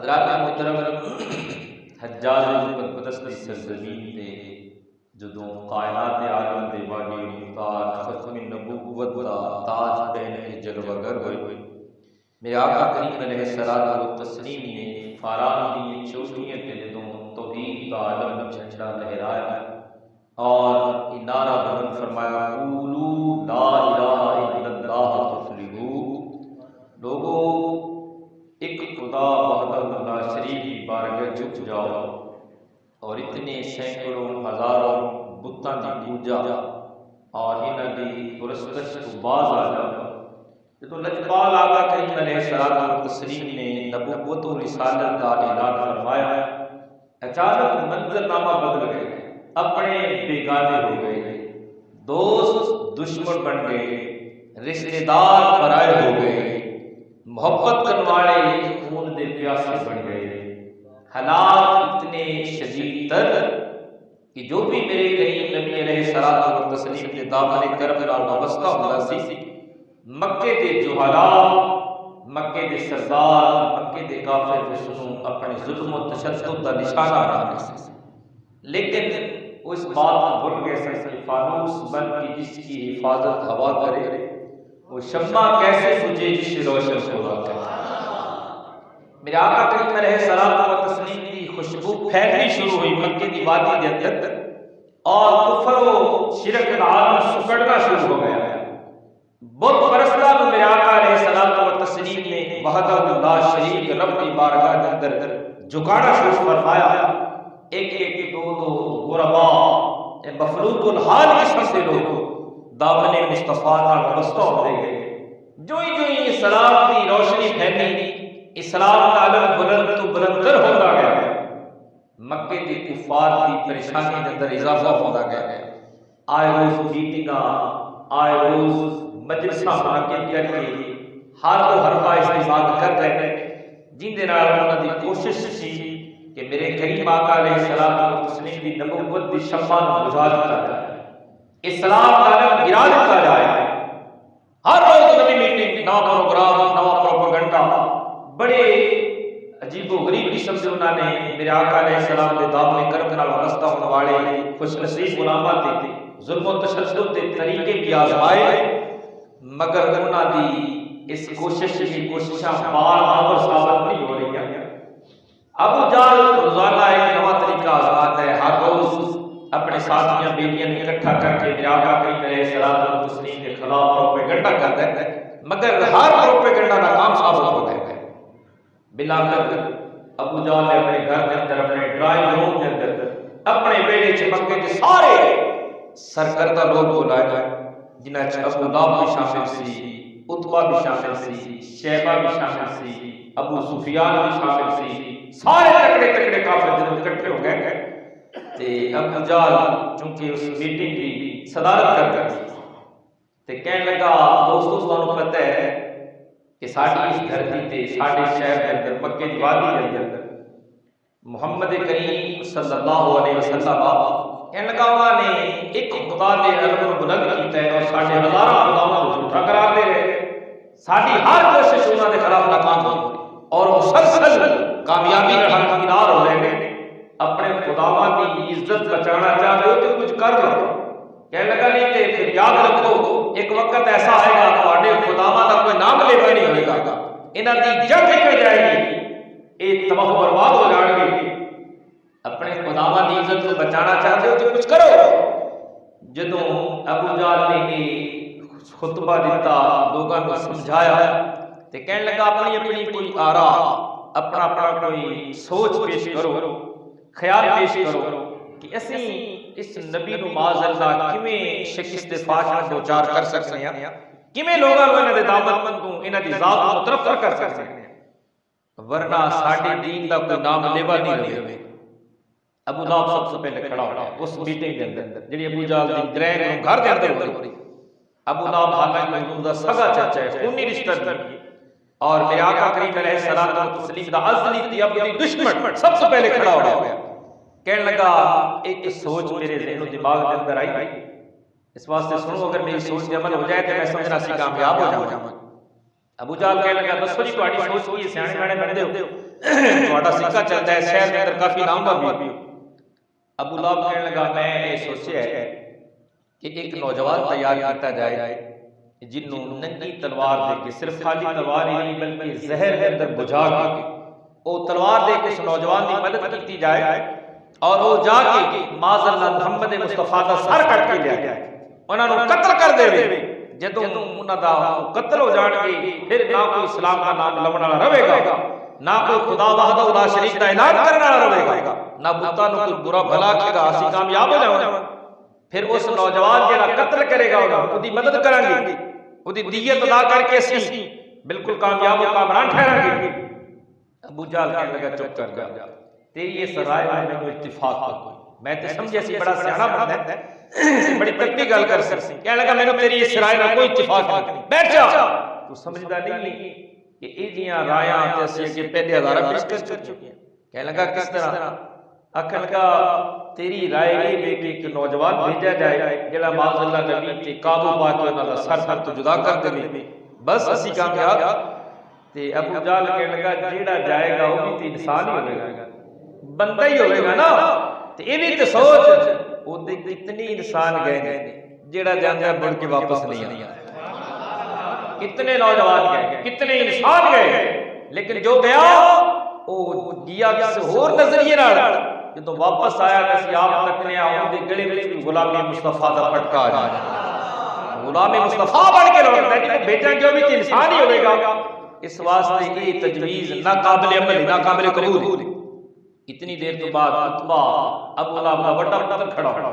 حضرات محترم، حجاج مقدس دی سرزمین تے جدوں کائنات عالم دے والی مختار ختم نبوت دا تاج پہن کے جلوہ گر ہوئے، میرے آقا کریم علیہ الصلوۃ والتسلیم نے فاران دی چوٹیاں تے جدوں توحید دا عالم جھنڈا لہرایا اور نعرہ بلند فرمایا، قولوا لا الہ الا اللہ تفلحوا، لوگوں ایک خدا وحدہ لا شریک کی بارگاہ جھک جاؤ اور اتنے سینکڑوں ہزاروں بتاں دی پوجا اور انہاں دی پرستش تو باز آ جاؤ۔ جدو لجپال آقا کریم علیہ الصلوۃ والتسلیم نے نبوت و رسالت کا اعلان فرمایا، اچانک منظر نامہ بدل گئے، اپنے بیگانے ہو گئے، دوست دشمن بن گئے، رشتہ دار پرائے ہو گئے، محبت کرنے والے خون دے پیاسے بن گئے۔ حالات اتنے شدید تر کہ جو بھی میرے کریم نبی علیہ الصلوۃ والتسلیم کے دامن کرم نال وابستہ ہوندا سی، مکے دے جہلاء، مکے دے سردار، مکے دے کافر جسوں اپنے ظلم و تشدد کا نشانہ بنا سی، لیکن وہ اس بات کو بھول گئے سن کہ فانوس بن کی جس کی حفاظت ہوا کرے، وہ شمع کیسے بجھے جس سے روشن ہو رہا ہے۔ میرے آقا کریم علیہ الصلوۃ والتسلیم کی خوشبو پھیلنی شروع ہوئی مکے کی وادی کے اندر، اور کفر و شرک کا عالم سکڑنا شروع ہو گیا۔ بت پرستاں کو میرے آقا علیہ الصلوۃ والتسلیم نے وحدہ لا شریک رب کی بارگاہ کے اندر جھکانا شروع فرمایا۔ ایک ایک دو دو غربا مفلوط الحال قسم سے لوگ دامن مصطفیٰ نال وابستہ ہوتے گئے۔ جو ہی اسلام کی روشنی پھیلی، اسلام کا علم بلند تو بلندر ہوتا گیا، مکے کے کفار کی پریشانی کے اندر اضافہ ہوتا گیا۔ آئے روز میٹنگاں، آئے روز مجلساں منعقد کر کے ہر پاس استعمال کر رہے جن دے نال انہاں دی کوشش سی کہ میرے کریم آقا علیہ الصلوۃ والتسلیم دی نبوت دی شمع نوں بجھا دتا جائے، اسلام کا علم گرا دیتا جائے۔ ہر روز نئی میٹنگ، نوا پروگرام، نوا پروپیگنڈا، بڑے عجیب و غریب قسم سے انہوں نے میرے آقا علیہ السلام کے دامن کرم نال وابستہ ہونے والے خوش نصیب غلاماں تے ظلم و تشدد کے طریقے بھی آزمائے، مگر انہوں دی اس کوششاں بار بار ثابت نہیں ہو رہی ہیں۔ ابو جہل روزانہ ایک نوا طریقہ آزماتا ہے، ہر روز اپنے ساتھیاں بیٹیاں اکٹھا کر کے میرے آقا کریم علیہ الصلوۃ والتسلیم کے خلاف پروپیگنڈا کرتا ہے، مگر ہر پروپیگنڈا ناکام ثابت ہوتا ہے۔ بلاخر ابو جہل نے اپنے گھر کے اندر، اپنے ڈرائنگ روم کے اندر، اپنے بیڑے چ مکے کے سارے سرکردہ لوگ بلائے، جنہاں چ ابو لہب بھی شامل سی، عتبہ بھی شامل سی، شیبہ بھی شامل سی، ابو سفیان بھی شامل سی، سارے تکڑے تکڑے کافر جنہوں اکٹھے ہو گئے۔ تے ابو جہل چونکہ اس میٹنگ کی صدارت کرتا تے کہنے لگا، دوستو تانوں پتہ ہے کہ ساڈی اس دھرتی تے ساڈے شہر کے اندر مکے دی وادی کے اندر محمد کریم صلی اللہ علیہ وسلم کہنے لگا انہوں نے ایک خدا دے علم کو بلند کیتا ہے اور ساڈے ہزاراں خداواں کو جھوٹا قرار دے رہے، ساڈی ہر کوشش انہوں نے خلاف ناکام ہوئی اور مسلسل کامیابی کا ہمکینار ہو رہے ہیں۔ اپنے خداواں کی عزت بچانا چاہتے ہو تو کچھ کر لو۔ کہنے لگا نہیں تے پھر یاد رکھو ایک وقت ایسا آئے گا تواڈے خداواں دا کوئی نام لیوا نہیں ہوئے گا، انہاں دی جنگ ہو جائے گی، یہ تباہ و برباد ہو جان گے۔ اپنے خداواں دی عزت کو بچانا چاہتے ہو تو کچھ کرو۔ جدوں ابو جہل نے خطبہ دیتا، لوگاں کو سمجھایا تے کہنے لگا اپنی اپنی کوئی آرا، اپنا اپنا کوئی سوچ پیش کرو، خیال پیش کرو کہ اسی اس نبی نو معاذ اللہ کیویں شکست فاش نال دوچار کر سکتے ہیں، کیویں لوگاں نوں انہاں دے دامن تو انہاں دی ذات نوں طرف کر سکتے ہیں، ورنہ ساڈے دین دا کوئی نام لیوا نہیں ہوئے۔ ابو لہب سب سے پہلے کھڑا ہو گیا اس میٹنگ کے اندر جڑی ابو جہل دی ڈرائنگ گھر دے اندر ہو رہی۔ ابو لہب حالانکہ حضور دا سگا چاچا ہے، خونی رشتہ نہیں، اور میرے آقا کریم علیہ الصلوۃ والتسلیم دا ازلی ابدی دشمن سب سے پہلے کھڑا ہو گیا۔ کہنے لگا ایک سوچ میرے ذہن و دماغ کے اندر آئی، اس واسطے سنو، اگر میری سوچ پہ عمل ہو جائے تو میں سمجھنا سی کامیاب ہو جاؤں۔ ابو جہل کہنے لگا دسو جی تہاڈی سوچ کی سیانے بنے بندے ہو تہاڈا سکہ چلدا ہے شہر کے اندر کافی نام بھی ہو۔ ابو لہب کہنے لگا میں یہ سوچیا ہے کہ ایک نوجوان تیار کیتا جائے جنوں ننگی تلوار دے کے صرف خالی تلوار ہی نہیں بلکہ زہر کے اندر بجھا کے وہ تلوار دے کے اس نوجوان کی مدد کی جائے اور وہ جا کے معاذ اللہ محمد مصطفیٰ دا سر کٹ کے لیا جائے انہاں نوں قتل کر دے جدوں انہاں دا قتل ہو جان گے پھر نہ کوئی اسلام کا نام لون والا رہے گا نہ کوئی خدا وحدہ لا شریک دا اعلان کرنے والا رہے گا نہ بتاں نوں کوئی برا بھلا کہے گا اسی کامیاب ہو جاواں پھر اس نوجوان جڑا قتل کرے گا انہاں دی مدد کریں گے اودی دیت ادا کر کے اسی بالکل کامیاب و کامران ٹھہریں گے۔ ابو جہل کہنے لگا چپ کر جا تیری اس رائے میں مینوں اتفاق کوئی میں تے سمجھے سی بڑا سیاںا بندہ ہے بڑی تکڑی گل کر سی کہنے لگا مینوں تیری اس رائے نال کوئی اتفاق نہیں بیٹھ جا تو سمجھدا نہیں کہ اے جیاں رائیاں تے اسی کہ پہلے ہزار پیش کر چکے ہیں۔ کہنے لگا کس طرح؟ آکھن لگا تیری رائے یہ ہے کہ ایک نوجوان بھیجا جائے جڑا معاذ اللہ نبی تے قابو پا کے انہاں دا سر تو جدا کر دے بس اسی کامیاب۔ تے ابو جہل کہنے لگا جیڑا جائے گا وہ بھی انسان ہی ہوئے گا بندہ ہی ہوئے گا نا تے یہ بھی تے سوچ وہ تے کتنی انسان گئے جیڑا جاندہ بڑھ کے واپس نہیں آیا کتنے نوجوان گئے کتنے انسان گئے لیکن جو گیا وہ گیا کسی اور نظریے نال جدوں واپس آیا کسی آپ تکنے آن دے گلے وچ غلام مصطفیٰ دا پٹکا آ جائے غلام مصطفیٰ بن کے لوٹتا ہے کہ بیٹا جو بھی انسان ہی ہوئے گا اس واسطے یہ تجویز ناقابل عمل ناقابل قبول۔ اتنی دیر تو بعد عتبہ ابو لہب دا بڑا پتر کھڑا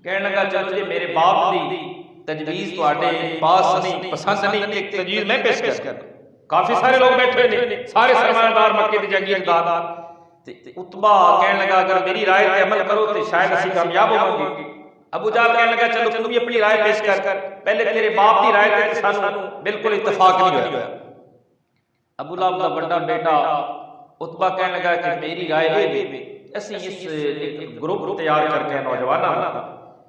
کہنے لگا چلو جی میرے باپ دی تجویز تواڈے پاس نہیں پسند نہیں ایک تجویز میں پیش کر کافی سارے لوگ بیٹھے نے سارے سرمایہ دار مکے دے جاگیردار عتبہ کہنے لگا اگر میری رائے تے عمل کرو تو شاید اسی کامیاب ہوں گے۔ ابو جہل کہنے لگا چلو تم بھی اپنی رائے پیش کر پہلے تیرے باپ دی رائے تے سانوں بالکل اتفاق نہیں ہوا۔ ابو لہب دا بڑا بیٹا عتبہ کہنے لگا کہ میری رائے یہ ہے اسی اس ایک گروپ تیار کر کے نوجواناں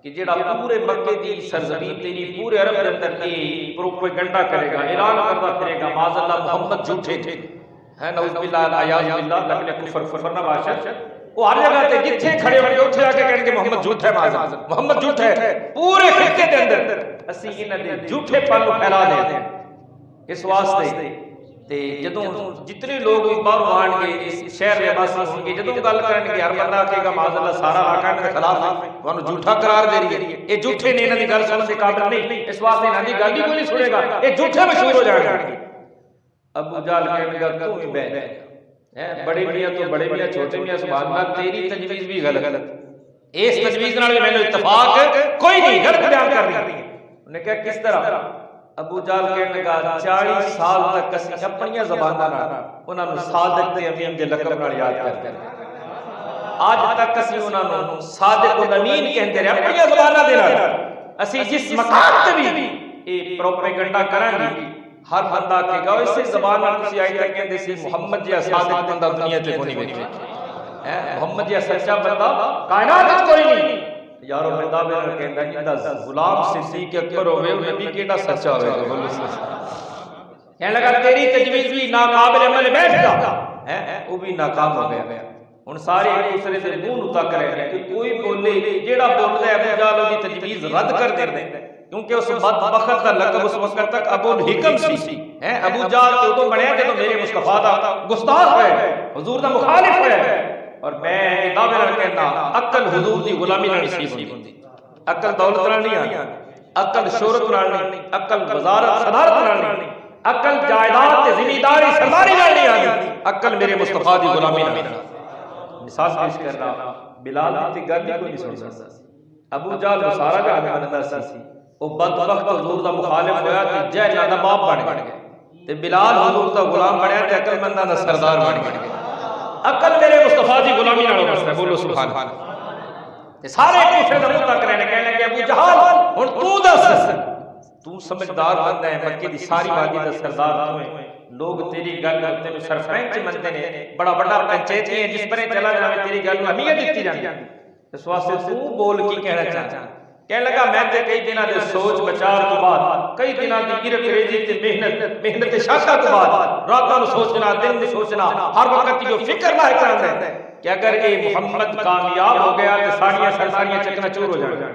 کہ جڑا پورے مکے دی سرزمین تیری پورے عرب کے اندر کی پروپیگنڈا کرے گا اعلان کرتا پھرے گا معاذ اللہ محمد جھوٹے تھے ہے نعوذ باللہ الیاذ باللہ لکن کفر نہ باشد وہ ہر جگہ تے جتھے کھڑے ہوئے اوتھے آ کے کہن کہ محمد جھوٹا ہے معاذ اللہ محمد جھوٹا ہے پورے خطے دے اندر اسی انہاں دے جھوٹے پن پھیلا دے اس واسطے تے جدوں جتنے لوگ باہر آن گے اس شہر دے واسی ہون گے جدوں گل کرن گے ہر بندہ کہے گا معاذ اللہ سارا علاقہ دے خلاف ہے انہوں جھوٹا قرار دے رہی ہے یہ جھوٹے نے انہاں دی گل سنن دے قابل نہیں اس واسطے انہاں دی گل بھی کوئی نہیں سنے گا یہ جھوٹے مشہور ہو جائیں گے۔ ابو جہل کہنے لگا تو ہی بیٹھ بڑے میاں تو بڑے میاں چھوٹے میاں سبحان اللہ تیری تجویز بھی غلط اس تجویز نال میں نے اتفاق کوئی نہیں غلط بیان کر رہی ہے۔ انہوں نے کہا کس طرح؟ ابو جہل کہنے لگا 40 سال تک اسی اپنی زباناں نال انہاں نوں صادق تے امین دے لقب نال یاد کرتے ہیں آج تک اسی انہاں نوں صادق و امین کہندے رہے اپنی زباناں دے نال اسی جس مقام تے بھی اے پروپیگنڈا کران گے ہر بندہ کہے گا اسی زبان نال تسی آئی تک کہندے سی محمد جیسا صادق بندہ دنیا تے کوئی نہیں ویکھیا محمد جیسا سچا بندہ کائنات وچ کوئی نہیں یارو میں دعوے نال کہندا جیڑا غلام صدیق اکبر ہوے نبی کیڑا سچا ہوے گا بولو کہنے لگا تیری تجویز بھی ناقابل عمل بیٹھ جا وہ بھی ناکام ہو گیا ہن سارے ایک دوسرے دے منہ نو تک رہے کہ کوئی بولے جیڑا بولدا ہے ابو جہل دی تجویز رد کر دیندا ہے کیونکہ اس بدبخت کا لقب اس وقت تک ابو الحکم سی ابو جہل تو تو بنیا جدوں میرے مصطفیٰ دا گستاخ ہے حضور دا مخالف ہے اور میں دعوے نال کہنا عقل حضور دی غلامی نال نصیب ہوندی عقل دولت نال نہیں آندی عقل شہرت نال نہیں عقل وزارت صدارت نال نہیں عقل جائیداد تے زمینداری سرداری نال نہیں آندی عقل میرے مصطفیٰ دی غلامی نال مثال پیش کر رہا بلال دی گل کوئی نہیں سن سکتا ابو جہل سارا جہان بندا سی وہ بدبخت حضور دا مخالف ہویا تے جہل دا باپ بن گیا تے بلال حضور دا غلام بنیا تے عقل منداں دا سردار بن گیا عقل میرے مصطفیٰ دی غلامی نال واسطہ ہے بولو سبحان اللہ تے سارے ایک دوسرے دا منہ تک رہنے کہنے لگے ابو جہل ہن تو دس تو سمجھدار بندہ ہے مکے دی ساری وادی دا سردار تو ہے لوگ تیری گل تینوں سرپنچ منتے نے بڑا بڑا پنچایت ہے جس پر چلا جاوے تیری گل نوں اہمیت دتی جاندی اس واسطے تو بول کی کہنا چاہتا کہنے لگا میں تے کئی دنوں دے سوچ بچار تو بعد کئی دنوں دی ارک ریزی تے محنت شاقہ تو بعد راتوں نو سوچنا دن نو سوچنا ہر وقت جو فکر لاحق کرنا ہے کہ اگر اے محمد کامیاب ہو گیا تے ساڑیاں سرساریاں چکنا چور ہو جائیں،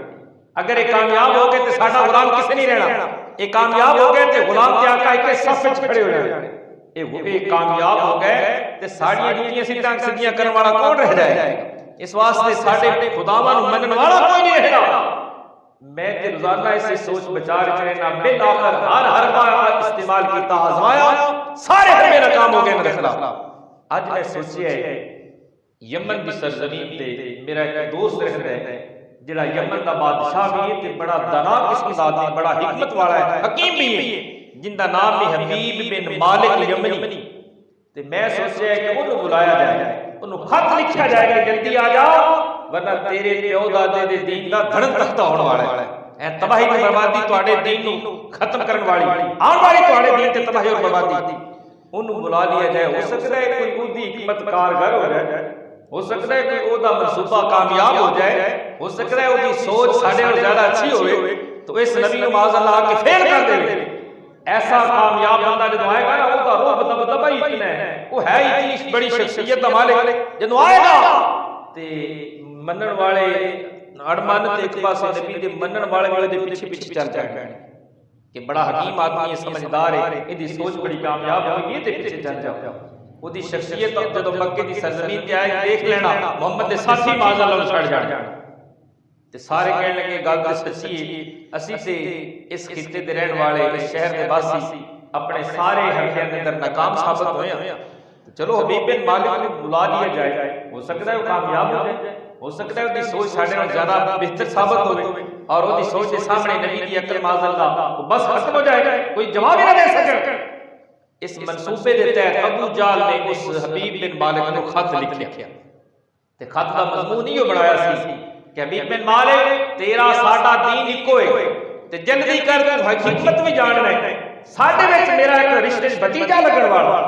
اگر یہ کامیاب ہو گئے تے ساڈا غلام کسے نہیں رہنا، یہ کامیاب ہو گئے تے غلام تے آقا ایک صف وچ کھڑے ہو جائیں، یہ کامیاب ہو گئے تے ساڑیاں نیتیاں سیدھیاں کرن والا کون رہ جائے گا؟ اس واسطے ساڈے خداواں نو منن والا کوئی نہیں رہنا۔ میں تے روزانہ اسے سوچ بچار چرنا بالآخر ہر بار استعمال کیتا آزمایا سارے حربے ناکام ہو گئے میرے خلاف۔ اج میں سوچیا ہے یمن دی سرزمین تے میرا ایک دوست رہندا ہے جڑا یمن دا بادشاہ بھی ہے تے بڑا دانا قسم دا آدمی، بڑا حکمت والا ہے، حکیم بھی ہے، جن دا نام ہے حبیب بن مالک یمنی۔ تے میں سوچیا ہے کہ انہوں بلایا جائے، انہوں خط لکھا جائے کہ جلدی آ جاؤ ورنہ تیرے پیو دادے دے دین دا دھڑن تختہ ہونے والا ہے، اے تباہی تے بربادی تواڈے دین نو ختم کرن والی آن والی تواڈے دین تے تباہی اور بربادی۔ انہوں بلا لیا جائے، ہو سکتا ہے کوئی اودی حکمت کارگر ہو جائے، ہو سکتا ہے کہ او دا منصوبہ کامیاب ہو جائے، ہو سکتا ہے او دی سوچ ساڈے اور زیادہ اچھی ہوئے تو اس نبی کو معاذ اللہ کے فیل کر دے۔ ایسا کامیاب بندہ جدو آئے گا نا وہ کا روح دبا ہی اتنا ہے، وہ ہے اتنی بڑی شخصیت دا مالک، جدو آئے گا تے منن والے اڑمن تے ایک پاسے نبی دے منن والے بھی دے پیچھے پیچھے چل جائے کہ بڑا حکیم آدمی ہے، سمجھدار ہے، ایدی سوچ بڑی کامیاب ہوئی ہے تے پیچھے چل جاؤ۔ وہ دی شخصیت جدو مکے دی سرزمین تے آئے دیکھ لینا محمد دے ساتھی معاذ اللہ چھڑ جان تے سارے کہنے لگے گل تے سچی ہے، اسی تے اس خطے دے رہن والے اس شہر دے باسی اپنے سارے حربے دے اندر ناکام ثابت ہوئے ہیں، چلو حبیب بن مالک کو بلا لیا جائے، ہو سکتا ہے وہ کامیاب ہو جائے، ہو سکتا ہے وہ دی سوچ ساڈے نال زیادہ بہتر ثابت ہوئے اور وہ دی سوچ کے سامنے نبی دی عقل معاذ اللہ وہ بس ختم ہو جائے، کوئی جواب ہی نہ دے سکے۔ اس منصوبے دے تحت ابو جہل نے اس حبیب بن مالک کو خط لکھیا تے خط دا مضمون یہ بنایا سی کہ حبیب بن مالک تیرا ساڈا دین اکو ہے تے جلدی کر تو حقیقت بھی جاننا ہے، ساڈے وچ میرا ایک رشتے بھتیجا لگن والا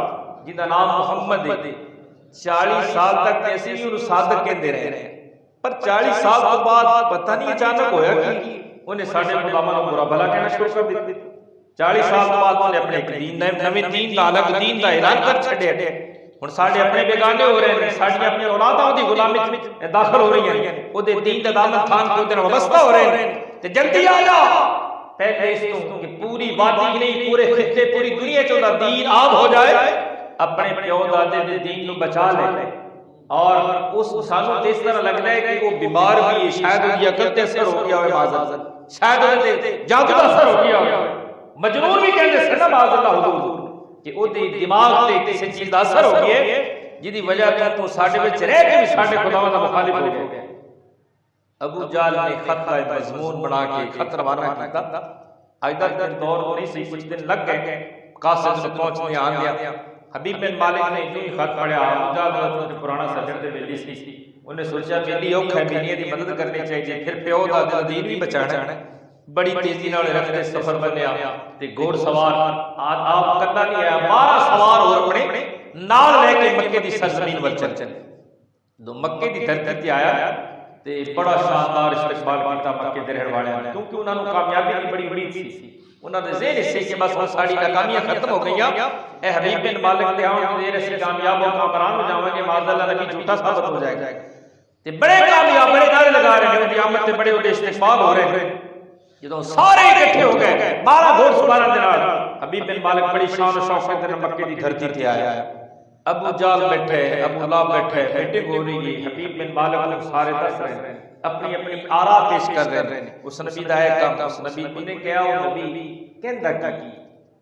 جن دا نام محمد ہے، 40 سال تک تے اسی انہوں صادق کہندے رہے پر 40 سال تو بعد پتہ نہیں اچانک ہویا کہ انہیں ساڈے غلاماں نوں برا بھلا کہنا شروع کر دتا۔ 40 سال تو بعد انہیں اپنے ایک دین نویں دین دا الگ دین دا اعلان کر چھڈیا، ہن ساڈے اپنے بیگانے ہو رہے ہیں، ساڈی اپنی اولاداں دی غلامی وچ داخل ہو رہی ہیں، او دے دین دا دامن تھام کے اودے نال وابستہ ہو رہے ہیں تے جلدی آ جا پہلے اس تو کہ پوری وادی نہیں پورے خطے پوری دنیا چ دا دین عام ہو جائے، اپنے پیو دادے دے دین نو بچا لے۔ اور اس سانوں تے اس طرح لگدا ہے کہ وہ بیمار بھی ہے، شاید وہ عقل تے اثر ہو گیا ہوئے معاذ اللہ، شاید وہ جادو دا اثر ہو گیا ہوئے، مجنون بھی کہندے سن معاذ اللہ حضور کہ او دی دماغ تے کسی چیز دا اثر ہو گیا جدی وجہ تو ساڈے وچ رہ کے بھی ساڈے خداواں دا مخالف ہو گیا۔ ابو جہل نے خط کا مضمون بنا کے خط روانہ کیتا، اج تک دور نہیں سی، کچھ دن لگ گئے قاصد سے پہنچنے آ گیا۔ حبیب بن مالک نے جو خط پڑھا، ابو جہل جو پرانا سجن تے بیلی سی، انہیں سوچا میری اوکھ ہے، میری دی مدد کرنی چاہیے، پھر پیو دا دین بھی بچانا ہے، بڑی تیزی نال رکھتے سفر بنیا تے گھوڑ سوار آپ کرنا نہیں آیا، 12 سوار اور اپنے نال لے کے مکے دی سرزمین ول چل دو مکے دی دھرتی تے آیا تے بڑا شاندار استقبال کیتا مکے دے رہن والے نے، کیونکہ انہاں نوں کامیابی دی بڑی امید سی، انہاں دے ذہن سے کہ بس ساری ناکامیاں ختم ہو گئیاں، اے حبیب بن مالک دے آن دے رسی کامیاب ہو قرآن ہو جاواں گے، معاذ اللہ نبی جھوٹا ثابت ہو جائے گا تے بڑے کامیاب بڑے نعرے لگا رہے ہیں، قیامت تے بڑے بڑے استقبال ہو رہے ہیں، جدوں سارے اکٹھے ہو گئے 12 گھوڑ سواروں دے نال حبیب بن مالک بڑی شان و شوکت دے مکے دی دھرتی تے آیا۔ ابو جہل بیٹھے، ابو لہب بیٹھے، میٹنگ ہو رہی ہے، حبیب بن مالک کو سارے دس رہے ہیں، اپنی اپنی آرا پیش کر رہے ہیں، اس نبی دا ہے کام، اس نبی نے کہا وہ نبی کہندا کی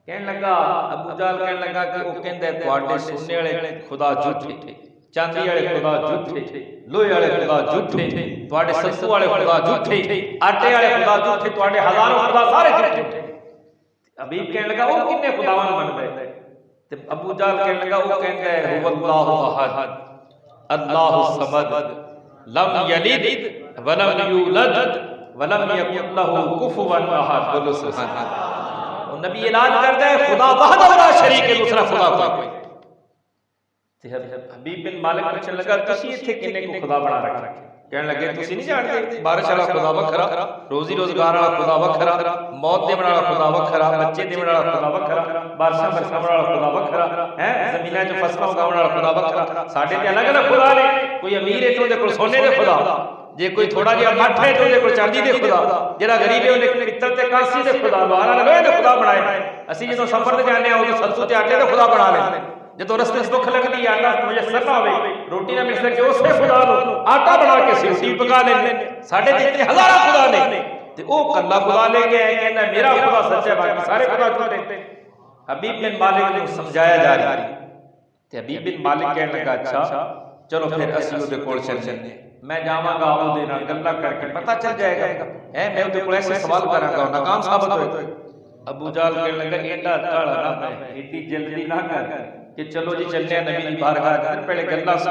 کہنے لگا، ابو جہل کہنے لگا کہ وہ کہندا ہے تواڈے سننے والے خدا جھوٹے، چاندی والے خدا جھوٹے، لوہے والے خدا جھوٹے، تواڈے سسو والے خدا جھوٹے، آٹے والے خدا جھوٹے، تواڈے ہزاروں خدا سارے جھوٹے۔ حبیب کہنے لگا وہ کنے خداواں نوں مندا ہے؟ تے ابو جہل کہنے لگا وہ کہندا ہے هو اللہ احد اللہ الصمد لم یلد ولم یولد ولم یکن له کفوا احد۔ بولو سبحان اللہ۔ اور نبی اعلان کرتا ہے خدا وحدہ لا شریک ہے، دوسرا خدا کوئی۔ تے حبیب بن مالک پوچھنے لگا تسی ایتھے کنے کو خدا بنا رکھا؟ کہنے لگے تسی نہیں جانتے بارش والا خدا وکھرا، روزی روزگار والا خدا وکھرا، موت دیون والا خدا وکھرا، بچے دیون والا خدا وکھرا، بارشاں برساون والا خدا وکھرا ہے، زمیناں وچ فصلاں اگاون والا خدا وکھرا۔ ساڈے تے الگ الگ خدا نے، کوئی امیر ہے تو دے کول سونے دے خدا، جے کوئی تھوڑا جہا مٹھ ہے تو دے کول چاندی دے خدا، جڑا غریب ہے اونے پتر تے کانسی دے خدا، لوہار لگے دے خدا بنائے نے۔ اسی جدوں سفر تے جانے ہاں اودوں ستو تے آٹے دے خدا بنا لے، جدوں رستے وچ بھوک لگدی ہے آٹا میسر نہ ہوے، روٹی نہ مل سکے، اسی خدا نوں آٹا بنا کے روٹی پکا لیندے۔ ساڈے تے ہزاراں خدا نے تے او کلا خدا لے کے آئے، کہندا میرا خدا سچا ہے باقی سارے خدا جھوٹے۔ حبیب بن مالک نوں سمجھایا جا رہا تے حبیب بن مالک کہنے لگا اچھا چلو پھر اسی اودے کول چلنے، میں جاواں گا اودے نال گلاں کر کے پتہ چل جائے گا، میں اودے کول ایسے سوال کراں گا ناکام ثابت ہوئے۔ ابو جہل کہنے لگا ایڈا کالا نہ پے، ایڈی جلدی نہ کر کہ چلو جی چلتے ہیں نبی دی بارگاہ اندر، پہلے گلاں سن۔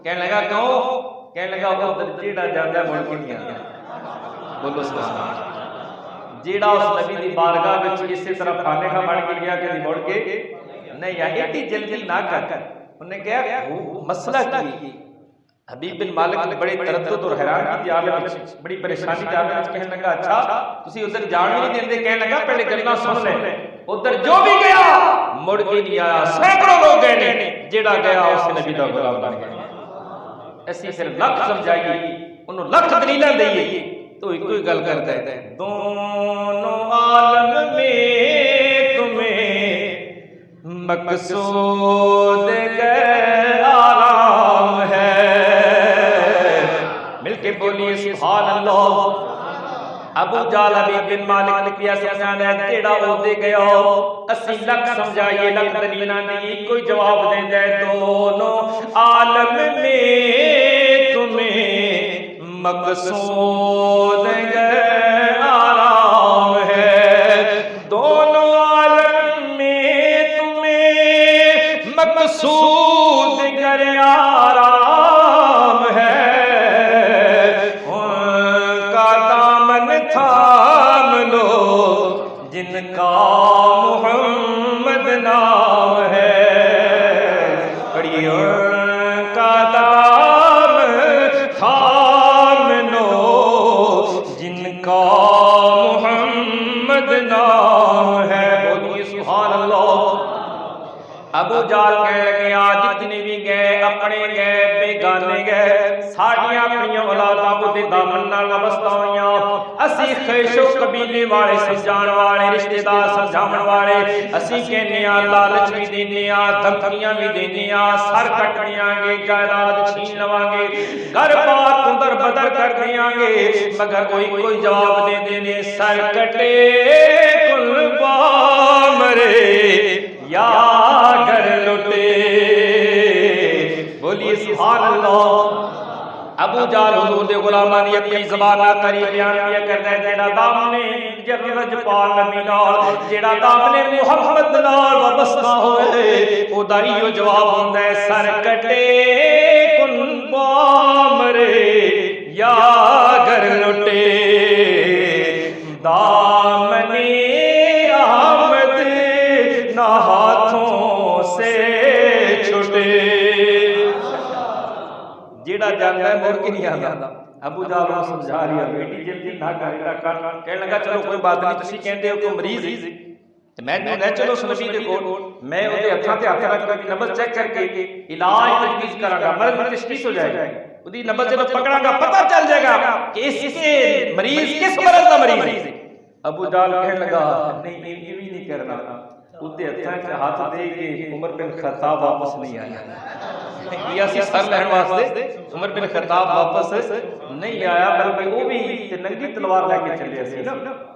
کہنے لگا کیوں؟ کہنے لگا ادھر جیڑا جاندا مڑ کے نہیں آندا، بولو سبحان اللہ، جیڑا اس نبی دی بارگاہ وچ اسی طرح کھانے کا بن کے گیا کہ مڑ کے نہیں آیا، ایڈی جلدی نہ کر۔ انہوں نے کہا مسئلہ کی؟ حبیب بن مالک بڑے تردد اور حیران کی حالت وچ، بڑی پریشانی کی حالت وچ کہنے لگا اچھا تسی ادھر جان نہیں دیندے؟ کہنے لگا پہلے گلاں سن لے، ادھر جو بھی گیا مڑ کے نہیں آیا، سینکڑوں لوگ گئے نے، جیڑا گیا اس نبی دا غلام بن گیا۔ اسی پھر لکھ سمجھائیے، انہوں لکھ دلیلاں دئیے تو ایک کوئی گل کرتا ہے، دونوں عالم میں تمہیں مقصود غیر آرام ہے، مل کے بولیے سبحان اللہ۔ ابو جہل حبیب بن مالک نے کیا سمجھانا ہے، جیڑا اودے گیا اسی لکھ سمجھائیے، لکھ دلیلاں دی کوئی جواب دے جائے، دونوں عالم میں تمہیں مقصود غیر آرام ہے، دونوں عالم میں تمہیں مقصود غیر آرام ہے، ان کا دامن تھام لو جن کا محمد نام ہے، پڑھیے ان کا دامن تھام لو جن کا محمد نام ہے، بولیے سبحان اللہ۔ ابو جہل کہنے لگے آج جتنے بھی گئے اپنے گئے بیگانے گئے، ساڑیاں اپنیاں اولاداں کو دے دامن نال وابستہ ہوئیاں، اسی خیش و قبیلے والے سمجھان والے رشتہ دار سمجھاون والے، اسی کہنے آ لالچ بھی دینے آ، دھمکیاں بھی دینے آ، سر کٹ دیاں گے، جائیداد چھین لواں گے، گھر بار کندر بدر کر دیاں گے، مگر کوئی جواب دے دینے، سر کٹے کل مرے یا گر لٹے، بولیے سبحان اللہ۔ ابو جہل حضور دے غلامان دی اپنی زبان قریب بیان کیا کردا ہے، جیڑا دامنے جرج پال نبی نال، جیڑا دامنے محمد نال وابستہ ہوئے، او دا ایو جواب ہوندا ہے، سر کٹے کن مرے یا گر لٹے، دامنے آمد نہ ہاتھوں سے چھٹے، جیڑا جاندا ہے مڑ کے نہیں آندا۔ ابو جہل کو سمجھا رہی ہے بیٹی جلدی نہ کر، کہنے لگا چلو کوئی بات نہیں، تسی کہندے ہو کہ مریض ہی تے میں لے چلو اس نبی دے کول، میں اودے ہتھاں تے ہتھ رکھ کے نبض چیک کر کے علاج تجویز کراں گا، مرض کی تشخیص ہو جائے گی، اودی نبض جب پکڑاں گا پتہ چل جائے گا کہ اس کے مریض کس مرض دا مریض ہے۔ ابو جہل کہنے لگا نہیں یہ بھی نہیں کرنا، اودے ہتھاں تے ہاتھ دے کے عمر بن خطاب واپس نہیں آیا، یہ اسی سر لہن واسطے عمر بن خطاب واپس نہیں آیا، بلکہ وہ بھی ننگی تلوار لے کے چلے سی نا۔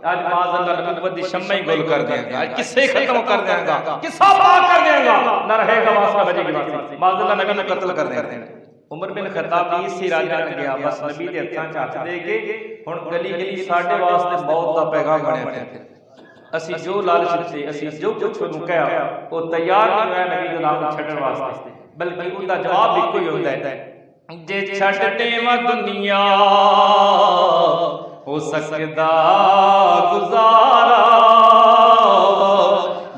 آج معاذ اللہ نبوت دی شمع ہی گل کر دیں گا، آج قصے ختم کر دیں گا، قصہ پاک کر دیں گا، نہ رہے گا واسطہ بجے گی واسطہ، معاذ اللہ نبی کو قتل کر دیں گا۔ عمر بن خطاب بھی اسی راجہ نے گیا، بس نبی دے ہتھاں چ ہاتھ دے کے ہن گلی گلی ساڈے واسطے موت دا پیغام بنیا پھر، اسی جو لالچ تے اسی جو کچھ انہوں کہا وہ تیار نہیں ہوا نبی دے نام چھڈن واسطے، بلکہ ان دا جواب ایک ہی ہوندا ہے، جے چھڈ دیواں دنیا ہو سکدا گزارا،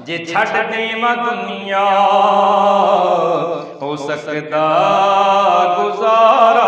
جے چھڈ دیواں دنیا ہو سکدا گزارا،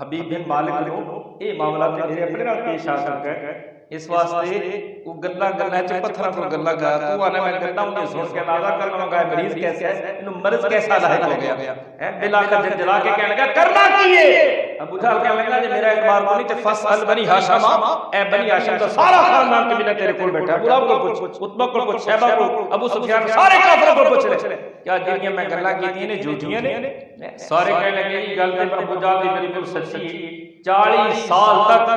حبیب بن مالک نو یہ معاملہ تے میرے اپنے نال پیش آ سکتا ہے، اس واسطے وہ گلا گلا چ پتھراں کو گلا گیا تو آنا میں گلا ہوں سن کے اندازہ کرنا لگا مریض کیسا ہے، انہوں مرض کیسا لاحق ہو گیا ہے، بلا کر جلا کے کہنے لگا کرنا کی ہے؟ ابو جہل کہنے لگا جی میرا اعتبار کو نہیں تے فصل بنی ہاشم، اے بنی ہاشم کا سارا خاندان قبیلہ تیرے کول بیٹھا ہے، ابو کو پوچھ، عتبہ کو پوچھ، شیبہ کو، ابو سفیان، سارے کافروں کو پوچھ لے کیا جنیاں میں گلا کیتیاں نے جھوٹیاں نے؟ سارے کہنے لگے یہ گل تے ابو جہل دی بالکل سچی ہے، 40 سال تک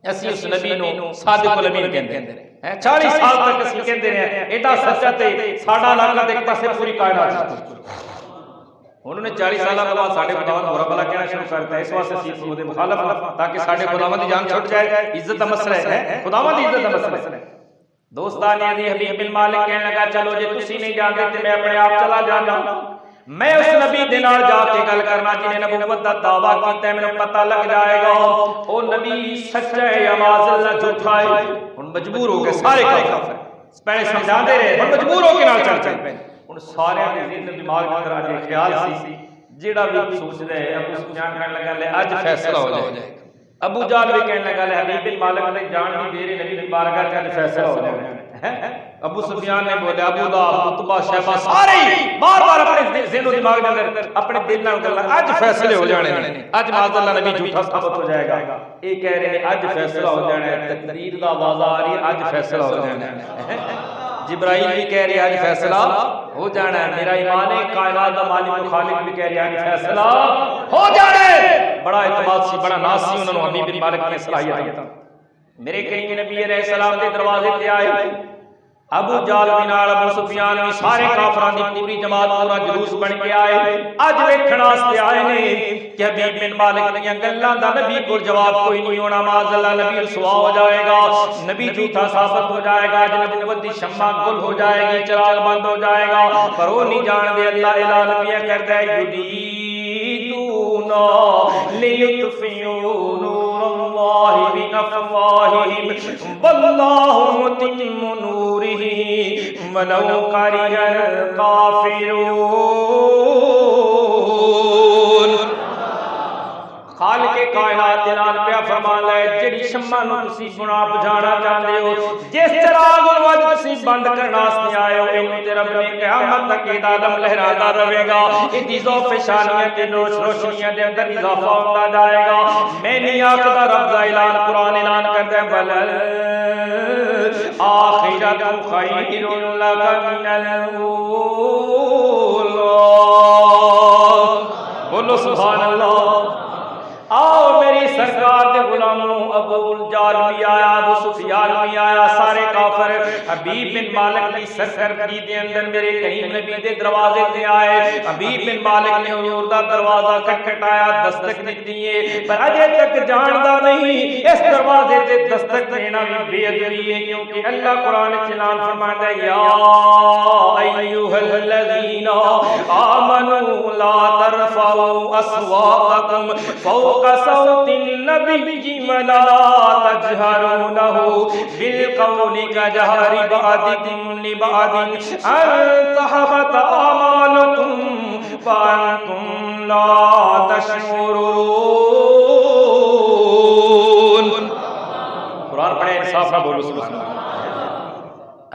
اسی اس نبی نو صادق الامین کہندے ہیں، 40 سال تک اسی کہندے ہیں ایڈا سچا تے ساڈا علاقہ ایک پاسے پوری کائنات، انہوں نے 40 سالہ بعد ساڈے خداوند برا بھلا کہنا شروع کرتا ہے، اس واسطے اسی خود مخالف تاکہ ساڈے خداوند دی جان چھٹ جائے، عزت دا مسئلہ ہے، خداوند دی عزت دا مسئلہ ہے۔ دوستان علی حبیب بن مالک کہنے لگا چلو جے تسی نہیں جانتے تے میں اپنے آپ چلا جانا، میں اس نبی دے نال جا کے گل کرنا جنہیں نبوت دا دعویٰ کیتا ہے، میں پتہ لگ جائے گا او نبی سچا ہے یا معاذ اللہ جھوٹا ہے۔ ہن مجبور ہو گئے سارے کافر، پہلے سمجھاندے رہے ہن مجبور ہو کے نال چل پے، ہن سارے دے ذہن دماغ دے اندر آ خیال سی جیڑا بھی سوچدا ہے ابو سفیان کہنے لگا لے اج فیصلہ ہو جائے گا، ابو جہل بھی کہنے لگا لے حبیب بن مالک نے جان دی دیر نبی دی بارگاہ چ فیصلہ ہو جائے گا۔ ابو سفیان نے بولے ابو لہب عتبہ شیبہ سارے بار بار اپنے ذہن و دماغ دے اندر اپنے دل نال گلاں اج فیصلے ہو جانے نے، اج معاذ اللہ نبی جھوٹا ثابت ہو جائے گا، یہ کہہ رہے ہیں اج فیصلہ ہو جانا ہے، تقدیر دا آواز آ رہی ہے اج فیصلہ ہو جانا ہے، جبرائیل بھی کہہ رہے ہیں آج فیصلہ ہو جانا ہے، میرا ایمان ہے کائنات دا مالک و خالق بھی کہہ رہے ہیں آج فیصلہ ہو جانا ہے، بڑا اعتماد سی بڑا ناز سی انہوں نے حبیب بن مالک کی صلاحیت، میرے کریم نبی علیہ السلام دے دروازے تے آئے، ابو جہل بھی نال ابو سفیان بھی سارے کافراں دی پوری جماعت پورا جلوس بن کے آئے، اج ویکھن واسطے آئے نے کہ حبیب بن مالک دیاں گلاں دا نبی کول جواب کوئی نہیں ہونا، معاذ اللہ نبی رسوا ہو جائے گا، نبی جھوٹا ثابت ہو جائے گا، نبوت دی شمع گل ہو جائے گی، چراغ بند ہو جائے گا، پر وہ نہیں جان دے اللہ اعلان کیا کرتا ہے یریدون لیطفئوا نور اللہ بافواہہم واللہ متم نورہ ولو کرہ الکافرون۔ خالق کائنات اعلان پیا فرمانا ہے جڑی شمع نو تسی گناہ بجھانا چاہتے ہو، جس چراغ نو اج تسی بند کرنا واسطے آئے ہو، اینو تے رب نے قیامت تک دا دم لہراتا رہے گا، ایدی ذوف شانیاں تے روشنیاں دے اندر اضافہ ہوتا جائے گا، میں نہیں آکھدا رب دا اعلان قرآن اعلان کرتا ہے بل آخرت خیر لک من الاولی، بولو سبحان اللہ۔ آؤ میری سرکار دے غلاموں، ابو جہل بھی آیا، ابو سفیان بھی آیا، سارے کافر حبیب بن مالک کی سرکردگی دے اندر میرے کریم نبی دے دروازے تے آئے، حبیب بن مالک نے حضور دا دروازہ کھٹکھٹایا، دستک دتی ہے، پر اجے تک جاندا نہیں اس دروازے تے دستک دینا بھی بے ادبی ہے، کیونکہ اللہ قرآن وچ اعلان فرماتا ہے یا ایھا الذین آمنوا لا ترفعوا اصواتکم فوق صوت النبی ولا تجهروا له بالقول كجهر بعضكم لبعض ان تحبط اعمالكم وانتم لا تشعرون۔ قرآن پڑھے انصاف نہ بولو سبحان اللہ۔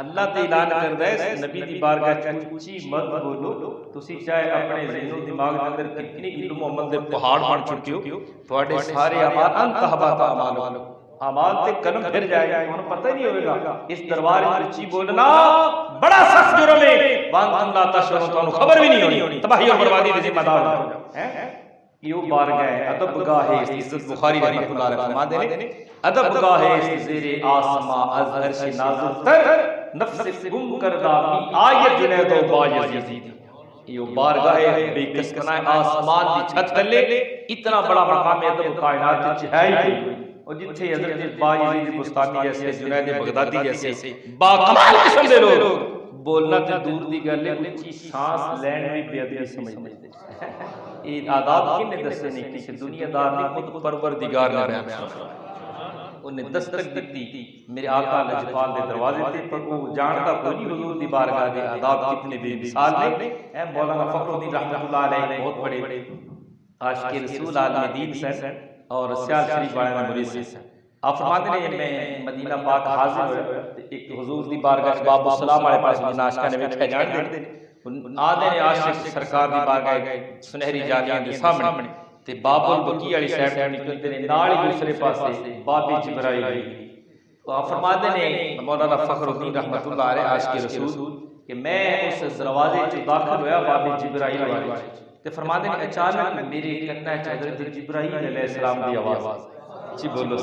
اللہ تے اعلان کردا ہے نبی دی بارگاہ چ اونچی مت بولو، تسی چاہے اپنے ذہن و دماغ دے اندر کتنی علم محمد دے پہاڑ بن چکے ہو، تواڈے سارے اعمال انتہبت اعمال تے قلم پھر جائے گا، انہوں پتہ ہی نہیں ہوئے گا، اس دربار میں اونچی بولنا بڑا سخت جرم ہے، وانتم لا تشعرون، تانوں خبر بھی نہیں ہونی، تباہی اور بربادی دے ذمہ دار ہو جاؤ۔ یہ بارگاہ ہے ادب گاہ عزت، بخاری رحمۃ اللہ علیہ فرماتے ہیں ادب گاہ زیر آسماں از عرش نازل تر نفس گم کردہ می آیت جنید و بایزید، یہ بارگاہ بے کسکنہ آسمان دی چھت تلے اتنا بڑا مقام ادب کائنات وچ ہے ہی، اور جتھے حضرت بایزید بستانی جیسے جنید بغدادی جیسے باکمال قسم دے لوگ بولنا تے دور دی گل ہے، اونچی سانس لین بھی بے ادبی سمجھتے ہیں۔ یہ آداب کن نے دستے نہیں کہ دنیا دار نے خود پروردگار نے بیان فرمایا، انہیں دستک دیتی میرے آقا لجپال دے دروازے تے، پر وہ جانتا کوئی نہیں حضور دی بارگاہ دے آداب کتنے بے مثال نے۔ مولانا فخر الدین رحمۃ اللہ علیہ بہت بڑے عاشق رسول عالم دین سن اور سیال شریف والے میں مرید سن آپ فرماتے ہیں میں مدینہ پاک حاضر ہویا ایک حضور دی بارگاہ باب السلام والے پاس جن عاشقاں نے ویکھیا جان دے آدھے نے عاشق سرکار دی بارگاہ سنہری جالیاں دے سامنے تے باب البقیع والی سائیڈ تو نکلتے نے نال ہی دوسرے پاسے باب جبرائیل آپ فرماتے ہیں مولانا فخر الدین رحمۃ اللہ علیہ عاشق رسول کہ میں اس دروازے چ داخل ہویا باب جبرائیل والے تے فرماتے ہیں اچانک میرے کنا چ حضرت جبرائیل علیہ السلام دی آواز جی بولو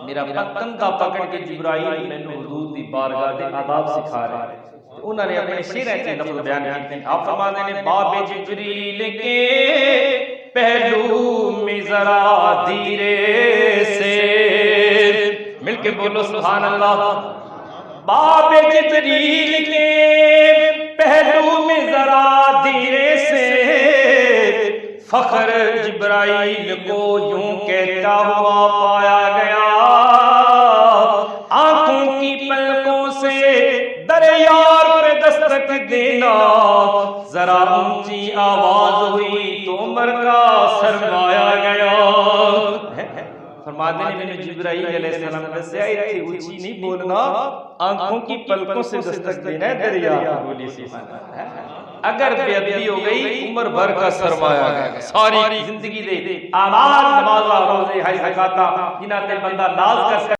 میرا کندھا پکڑ کے جبرائیل مینوں حضور دی بارگاہ دے آداب سکھا رہے ہیں انہوں نے اپنے شعر کے لفظ بیان کیتے ہیں آپ فرماتے ہیں باب جبریل کے پہلو میں ذرا دھیرے سے مل کے بولو سبحان اللہ باب جبریل کے پہلو میں ذرا دھیرے سے فخر جبرائیل کو یوں کہتا ہوا پایا گیا آنکھوں کی پلکوں سے دریار پہ دستک دینا ذرا اونچی آواز ہوئی تو عمر کا سرمایا گیا فرماتے ہیں میں نے جبرائیل علیہ السلام نے دسیا اتنی اونچی نہیں بولنا آنکھوں کی پلکوں سے دستک دینا ہے دریا بولی سی اگر بے ادبی ہو گئی عمر بھر کا سرمایہ گیا ساری زندگی دے اعمال نماز روزے حج زکات جنہاں تے بندہ ناز کر